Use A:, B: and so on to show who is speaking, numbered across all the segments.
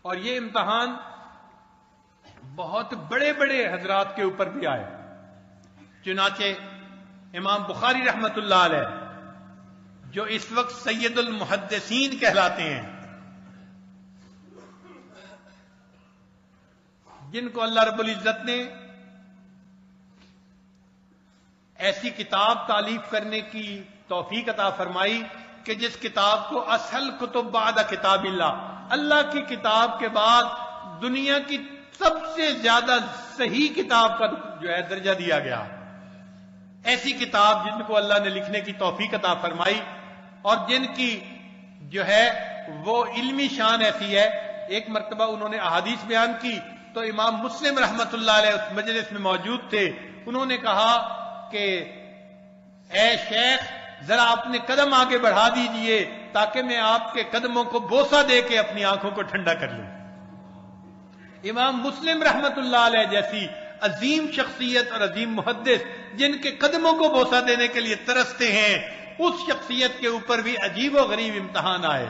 A: اور یہ امتحان بہت بڑے بڑے حضرات کے اوپر بھی آئے. چنانچہ امام بخاری رحمت اللہ علیہ جو اس وقت سید المحدثین کہلاتے ہیں، جن کو اللہ رب العزت نے ایسی کتاب تالیف کرنے کی توفیق عطا فرمائی کہ جس کتاب کو اسہل کتب بعد کتاب اللہ کی کتاب کے بعد دنیا کی سب سے زیادہ صحیح کتاب کا جو ہے درجہ دیا گیا. ایسی کتاب جن کو اللہ نے لکھنے کی توفیق عطا فرمائی اور جن کی جو ہے وہ علمی شان ایسی ہے. ایک مرتبہ انہوں نے احادیث بیان کی تو امام مسلم رحمت اللہ علیہ اس مجلس میں موجود تھے. انہوں نے کہا کہ اے شیخ ذرا اپنے قدم آگے بڑھا دیجئے تاکہ میں آپ کے قدموں کو بوسہ دے کے اپنی آنکھوں کو ٹھنڈا کر لوں. امام مسلم رحمت اللہ علیہ جیسی عظیم شخصیت اور عظیم محدث جن کے قدموں کو بوسہ دینے کے لیے ترستے ہیں، اس شخصیت کے اوپر بھی عجیب و غریب امتحان آئے.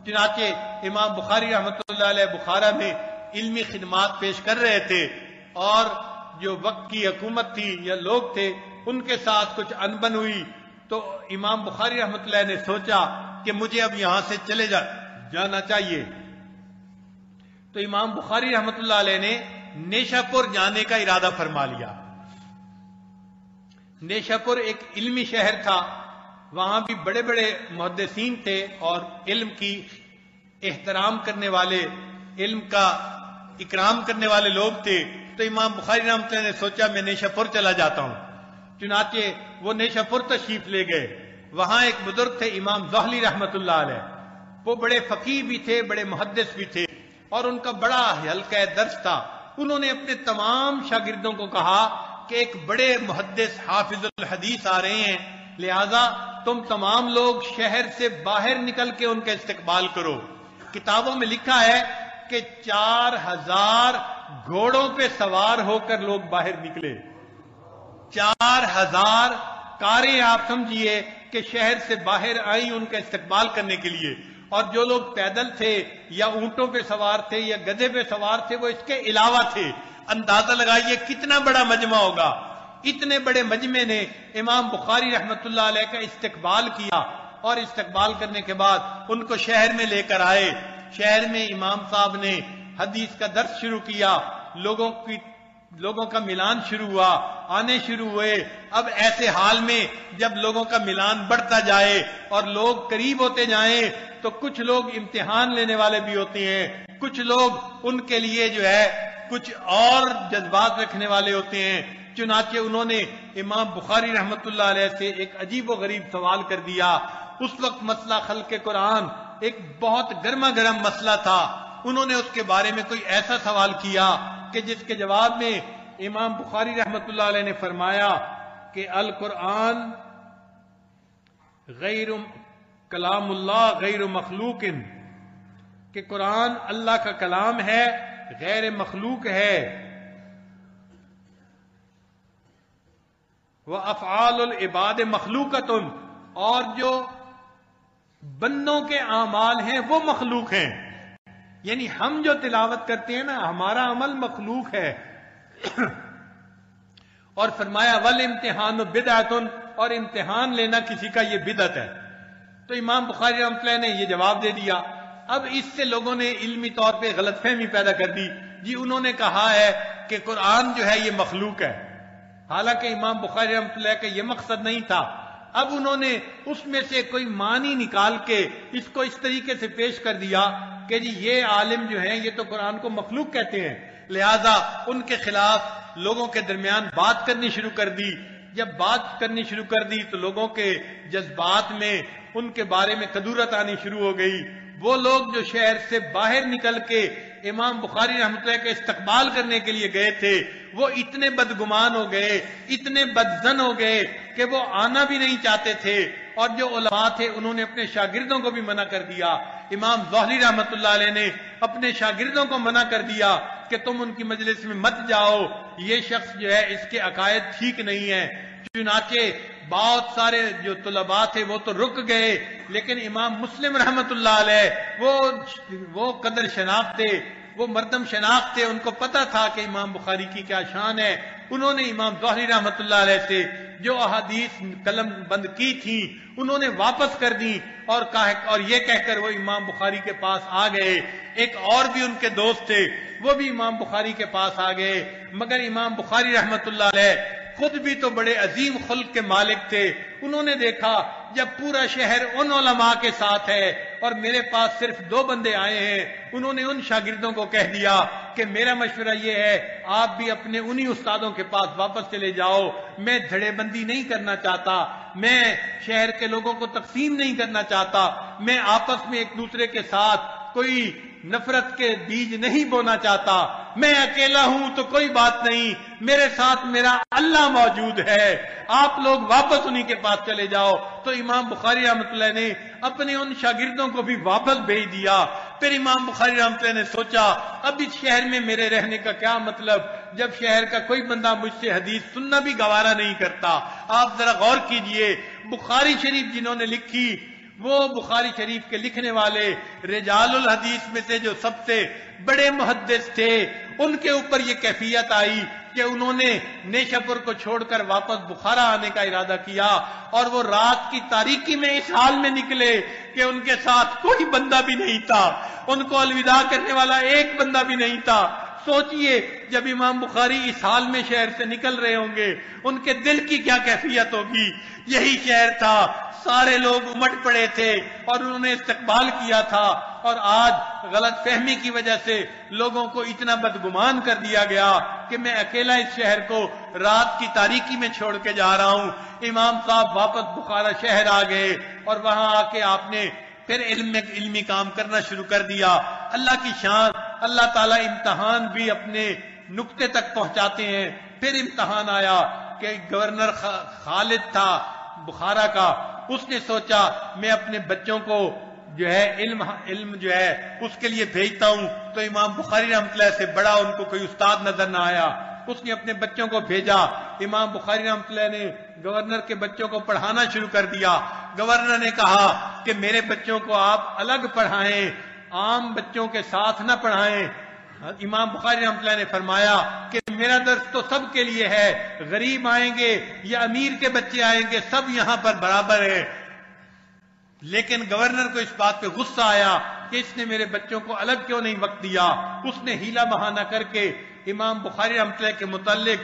A: چنانچہ امام بخاری رحمت اللہ علیہ بخارا میں علمی خدمات پیش کر رہے تھے اور جو وقت کی حکومت تھی یا لوگ تھے ان کے ساتھ کچھ انبن ہوئی تو امام بخاری رحمت اللہ نے سوچا کہ مجھے اب یہاں سے چلے جانا چاہیے. تو امام بخاری رحمت اللہ علیہ نے نیشا پور جانے کا ارادہ فرما لیا. نیشا پور ایک علمی شہر تھا، وہاں بھی بڑے بڑے محدثین تھے اور علم کی احترام کرنے والے، علم کا اکرام کرنے والے لوگ تھے. تو امام بخاری رحمۃ اللہ نے سوچا میں نیشا پور چلا جاتا ہوں. چنانچہ وہ نیشا پور تشریف لے گئے. وہاں ایک بزرگ تھے امام زہلی رحمت اللہ علیہ، وہ بڑے فقیہ بھی تھے، بڑے محدث بھی تھے اور ان کا بڑا حلقہ درس تھا. انہوں نے اپنے تمام شاگردوں کو کہا کہ ایک بڑے محدث حافظ الحدیث آ رہے ہیں، لہذا تم تمام لوگ شہر سے باہر نکل کے ان کا استقبال کرو. کتابوں میں لکھا ہے کہ 4000 گھوڑوں پہ سوار ہو کر لوگ باہر نکلے. 4000 کاریں آپ سمجھیے کہ شہر سے باہر آئی ان کا استقبال کرنے کے لیے، اور جو لوگ پیدل تھے یا اونٹوں پہ سوار تھے یا گدھے پہ سوار تھے وہ اس کے علاوہ تھے. اندازہ لگائیے کتنا بڑا مجمع ہوگا. اتنے بڑے مجمع نے امام بخاری رحمت اللہ علیہ کا استقبال کیا اور استقبال کرنے کے بعد ان کو شہر میں لے کر آئے. شہر میں امام صاحب نے حدیث کا درس شروع کیا، لوگوں کا ملان شروع ہوا، آنے شروع ہوئے. اب ایسے حال میں جب لوگوں کا ملان بڑھتا جائے اور لوگ قریب ہوتے جائیں تو کچھ لوگ امتحان لینے والے بھی ہوتے ہیں، کچھ لوگ ان کے لیے جو ہے کچھ اور جذبات رکھنے والے ہوتے ہیں. چنانچہ انہوں نے امام بخاری رحمت اللہ علیہ سے ایک عجیب و غریب سوال کر دیا. اس وقت مسئلہ خلق قرآن ایک بہت گرما گرم مسئلہ تھا. انہوں نے اس کے بارے میں کوئی ایسا سوال کیا کہ جس کے جواب میں امام بخاری رحمت اللہ علیہ نے فرمایا کہ القرآن غیر کلام اللہ غیر مخلوق، کہ قرآن اللہ کا کلام ہے، غیر مخلوق ہے. وَأَفْعَالُ الْعِبَادِ مَخْلُوقَةٌ، اور جو بندوں کے اعمال ہیں وہ مخلوق ہیں. یعنی ہم جو تلاوت کرتے ہیں نا ہمارا عمل مخلوق ہے. اور فرمایا وَالْإِمْتِحَانُ بِدْعَةٌ، اور امتحان لینا کسی کا یہ بدعت ہے. تو امام بخاری رحمۃ اللہ نے یہ جواب دے دیا. اب اس سے لوگوں نے علمی طور پہ غلط فہمی پیدا کر دی. جی انہوں نے کہا ہے کہ قرآن جو ہے یہ مخلوق ہے، حالانکہ امام بخاری رحمۃ اللہ کا یہ مقصد نہیں تھا. اب انہوں نے اس میں سے کوئی معنی نکال کے اس کو اس طریقے سے پیش کر دیا کہ جی یہ عالم جو ہیں یہ تو قرآن کو مخلوق کہتے ہیں، لہذا ان کے خلاف لوگوں کے درمیان بات کرنی شروع کر دی. جب بات کرنی شروع کر دی تو لوگوں کے جذبات میں ان کے بارے میں کدورت آنی شروع ہو گئی. وہ لوگ جو شہر سے باہر نکل کے امام بخاری رحمۃ اللہ کا استقبال کرنے کے لیے گئے تھے وہ اتنے بدگمان ہو گئے، اتنے بدظن ہو گئے کہ وہ آنا بھی نہیں چاہتے تھے. اور جو علماء تھے انہوں نے اپنے شاگردوں کو بھی منع کر دیا. امام زہری رحمۃ اللہ علیہ نے اپنے شاگردوں کو منع کر دیا کہ تم ان کی مجلس میں مت جاؤ، یہ شخص جو ہے اس کے عقائد ٹھیک نہیں ہیں. چنانچہ بہت سارے جو طلباء تھے وہ تو رک گئے، لیکن امام مسلم رحمت اللہ علیہ وہ قدر شناخت تھے، وہ مردم شناخت تھے، ان کو پتا تھا کہ امام بخاری کی کیا شان ہے۔ انہوں نے امام ظاہری رحمت اللہ علیہ سے جو احادیث قلم بند کی تھی انہوں نے واپس کر دی، اور یہ کہہ کر وہ امام بخاری کے پاس آ گئے۔ ایک اور بھی ان کے دوست تھے، وہ بھی امام بخاری کے پاس آ گئے، مگر امام بخاری رحمت اللہ علیہ خود بھی تو بڑے عظیم خلق کے مالک تھے۔ انہوں نے دیکھا جب پورا شہر ان علماء کے ساتھ ہے اور میرے پاس صرف 2 بندے آئے ہیں، انہوں نے ان شاگردوں کو کہہ دیا کہ میرا مشورہ یہ ہے آپ بھی اپنے انہی استادوں کے پاس واپس چلے جاؤ، میں دھڑے بندی نہیں کرنا چاہتا، میں شہر کے لوگوں کو تقسیم نہیں کرنا چاہتا، میں آپس میں ایک دوسرے کے ساتھ کوئی نفرت کے بیج نہیں بونا چاہتا، میں اکیلا ہوں تو کوئی بات نہیں، میرے ساتھ میرا اللہ موجود ہے، آپ لوگ واپس انہی کے پاس چلے جاؤ۔ تو امام بخاری رحمۃ اللہ نے اپنے ان شاگردوں کو بھی واپس بھیج دیا۔ پھر امام بخاری رحمۃ اللہ نے سوچا اب اس شہر میں میرے رہنے کا کیا مطلب، جب شہر کا کوئی بندہ مجھ سے حدیث سننا بھی گوارا نہیں کرتا۔ آپ ذرا غور کیجئے، بخاری شریف جنہوں نے لکھی وہ بخاری شریف کے لکھنے والے رجال الحدیث میں سے جو سب سے بڑے محدث تھے، ان کے اوپر یہ کیفیت آئی کہ انہوں نے نیشا پور کو چھوڑ کر واپس بخارا آنے کا ارادہ کیا، اور وہ رات کی تاریکی میں اس حال میں نکلے کہ ان کے ساتھ کوئی بندہ بھی نہیں تھا، ان کو الوداع کرنے والا ایک بندہ بھی نہیں تھا۔ سوچئے جب امام بخاری اس حال میں شہر سے نکل رہے ہوں گے ان کے دل کی کیا کیفیت ہوگی۔ یہی شہر تھا، سارے لوگ امٹ پڑے تھے اور انہوں نے استقبال کیا تھا، اور آج غلط فہمی کی وجہ سے لوگوں کو اتنا بدگمان کر دیا گیا کہ میں اکیلا اس شہر کو رات کی تاریکی میں چھوڑ کے جا رہا ہوں۔ امام صاحب واپس بخارا شہر آ گئے اور وہاں آ کے آپ نے پھر علمی کام کرنا شروع کر دیا۔ اللہ کی شان، اللہ تعالیٰ امتحان بھی اپنے نقطے تک پہنچاتے ہیں۔ پھر امتحان آیا کہ گورنر خالد تھا بخارا کا، اس نے سوچا میں اپنے بچوں کو جو ہے علم جو ہے اس کے لیے بھیجتا ہوں، تو امام بخاری رحمۃ اللہ سے بڑا ان کو کوئی استاد نظر نہ آیا، اس نے اپنے بچوں کو بھیجا۔ امام بخاری رحمۃ اللہ نے گورنر کے بچوں کو پڑھانا شروع کر دیا۔ گورنر نے کہا کہ میرے بچوں کو آپ الگ پڑھائیں، عام بچوں کے ساتھ نہ پڑھائیں۔ امام بخاری رحمۃ اللہ نے فرمایا کہ میرا درس تو سب کے لیے ہے، غریب آئیں گے یا امیر کے بچے آئیں گے سب یہاں پر برابر ہیں۔ لیکن گورنر کو اس بات پہ غصہ آیا کہ اس نے میرے بچوں کو الگ کیوں نہیں وقت دیا۔ اس نے ہیلا بہانہ کر کے امام بخاری رحمۃ اللہ کے متعلق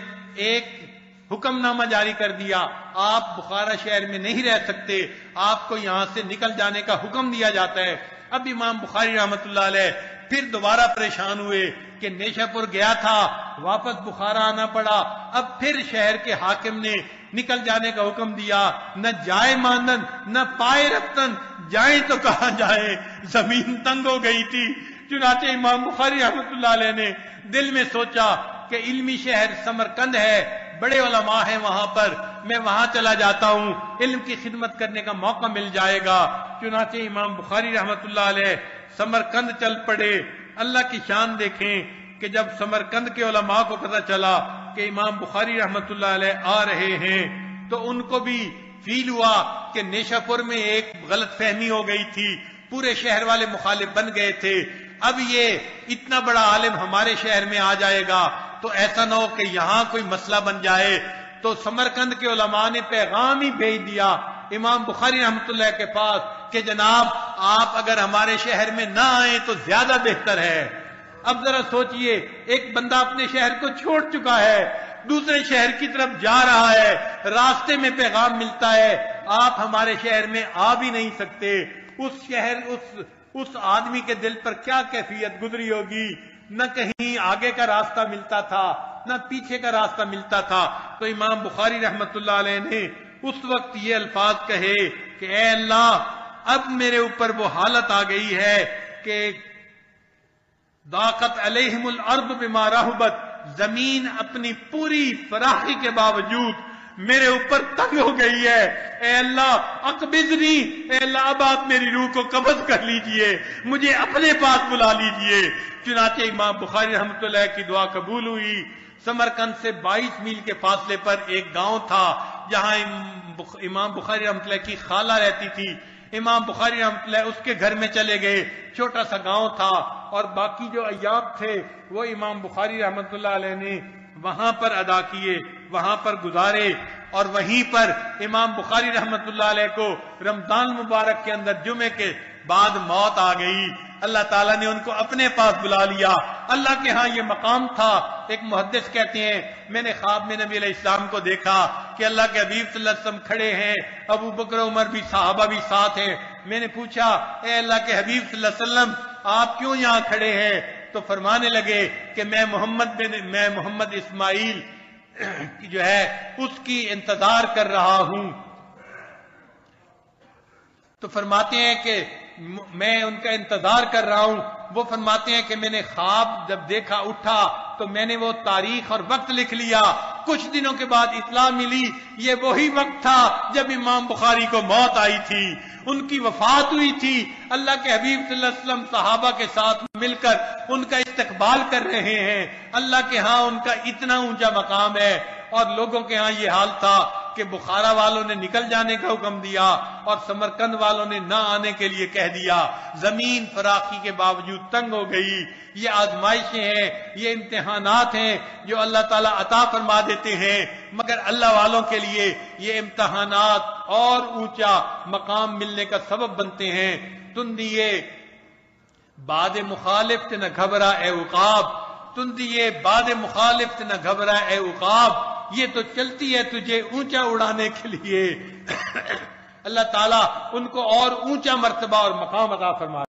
A: ایک حکم نامہ جاری کر دیا، آپ بخارا شہر میں نہیں رہ سکتے، آپ کو یہاں سے نکل جانے کا حکم دیا جاتا ہے۔ اب امام بخاری رحمۃ اللہ علیہ پھر دوبارہ پریشان ہوئے کہ نیشا پور گیا تھا، واپس بخارا آنا پڑا، اب پھر شہر کے حاکم نے نکل جانے کا حکم دیا، نہ جائے ماندن نہ پائے رفتن، جائیں تو کہاں جائیں، زمین تنگ ہو گئی تھی۔ چنانچہ امام بخاری رحمۃ اللہ علیہ نے دل میں سوچا کہ علمی شہر سمرقند ہے، بڑے علماء ہیں وہاں پر، میں وہاں چلا جاتا ہوں، علم کی خدمت کرنے کا موقع مل جائے گا۔ چنانچہ امام بخاری رحمۃ اللہ علیہ سمرقند چل پڑے۔ اللہ کی شان دیکھیں کہ جب سمرقند کے علماء کو پتہ چلا کہ امام بخاری رحمۃ اللہ علیہ آ رہے ہیں تو ان کو بھی فیل ہوا کہ نیشا پور میں ایک غلط فہمی ہو گئی تھی، پورے شہر والے مخالف بن گئے تھے، اب یہ اتنا بڑا عالم ہمارے شہر میں آ جائے گا تو ایسا نہ ہو کہ یہاں کوئی مسئلہ بن جائے۔ تو سمرقند کے علماء نے پیغام ہی بھیج دیا امام بخاری رحمۃ اللہ کے پاس کہ جناب آپ اگر ہمارے شہر میں نہ آئیں تو زیادہ بہتر ہے۔ اب ذرا سوچئے، ایک بندہ اپنے شہر کو چھوڑ چکا ہے، دوسرے شہر کی طرف جا رہا ہے، راستے میں پیغام ملتا ہے آپ ہمارے شہر میں آ بھی نہیں سکتے۔ اس آدمی کے دل پر کیا کیفیت گزری ہوگی، نہ کہیں آگے کا راستہ ملتا تھا نہ پیچھے کا راستہ ملتا تھا۔ تو امام بخاری رحمۃ اللہ علیہ نے اس وقت یہ الفاظ کہے کہ اے اللہ، اب میرے اوپر وہ حالت آ گئی ہے کہ ضاقت علیہم الارض بما رحبت، زمین اپنی پوری فراخی کے باوجود میرے اوپر تنگ ہو گئی ہے، اے اللہ اقبضنی، اے اللہ اب آپ میری روح کو قبض کر لیجئے، مجھے اپنے پاس بلا لیجئے۔ چنانچہ امام بخاری رحمۃ اللہ کی دعا قبول ہوئی۔ سمرقند سے 22 میل کے فاصلے پر ایک گاؤں تھا جہاں امام بخاری رحمۃ اللہ کی خالہ رہتی تھی. امام بخاری رحمۃ اللہ اس کے گھر میں چلے گئے. چھوٹا سا گاؤں تھا اور باقی جو ایام تھے وہ امام بخاری رحمۃ اللہ علیہ نے وہاں پر ادا کیے، وہاں پر گزارے. اور وہیں پر امام بخاری رحمۃ اللہ علیہ کو رمضان مبارک کے اندر جمعے کے بعد موت آ گئی. اللہ تعالیٰ نے ان کو اپنے پاس بلا لیا. اللہ کے ہاں یہ مقام تھا. ایک محدث کہتے ہیں میں نے خواب میں نبی علیہ السلام کو دیکھا کہ اللہ کے حبیب صلی اللہ علیہ وسلم کھڑے ہیں، ابو بکر عمر بھی، صحابہ بھی ساتھ ہیں. میں نے پوچھا اے اللہ کے حبیب صلی اللہ علیہ وسلم آپ کیوں یہاں کھڑے ہیں؟ تو فرمانے لگے کہ میں محمد اسماعیل جو ہے اس کی انتظار کر رہا ہوں. تو فرماتے ہیں کہ میں ان کا انتظار کر رہا ہوں. وہ فرماتے ہیں کہ میں نے خواب جب دیکھا اٹھا تو میں نے وہ تاریخ اور وقت لکھ لیا. کچھ دنوں کے بعد اطلاع ملی یہ وہی وقت تھا جب امام بخاری کو موت آئی تھی، ان کی وفات ہوئی تھی. اللہ کے حبیب صلی اللہ علیہ وسلم صحابہ کے ساتھ مل کر ان کا استقبال کر رہے ہیں. اللہ کے ہاں ان کا اتنا اونچا مقام ہے. اور لوگوں کے ہاں یہ حال تھا کہ بخارا والوں نے نکل جانے کا حکم دیا اور سمرقند والوں نے نہ آنے کے لیے کہہ دیا. زمین فراخی کے باوجود تنگ ہو گئی. یہ آزمائشیں ہیں، یہ امتحانات ہیں جو اللہ تعالیٰ عطا فرما دیتے ہیں، مگر اللہ والوں کے لیے یہ امتحانات اور اونچا مقام ملنے کا سبب بنتے ہیں. تندیے باد مخالف نہ گھبرا اے عقاب، تندیے باد مخالف نہ گھبرا اے عقاب، یہ تو چلتی ہے تجھے اونچا اڑانے کے لیے. اللہ تعالیٰ ان کو اور اونچا مرتبہ اور مقام عطا فرما.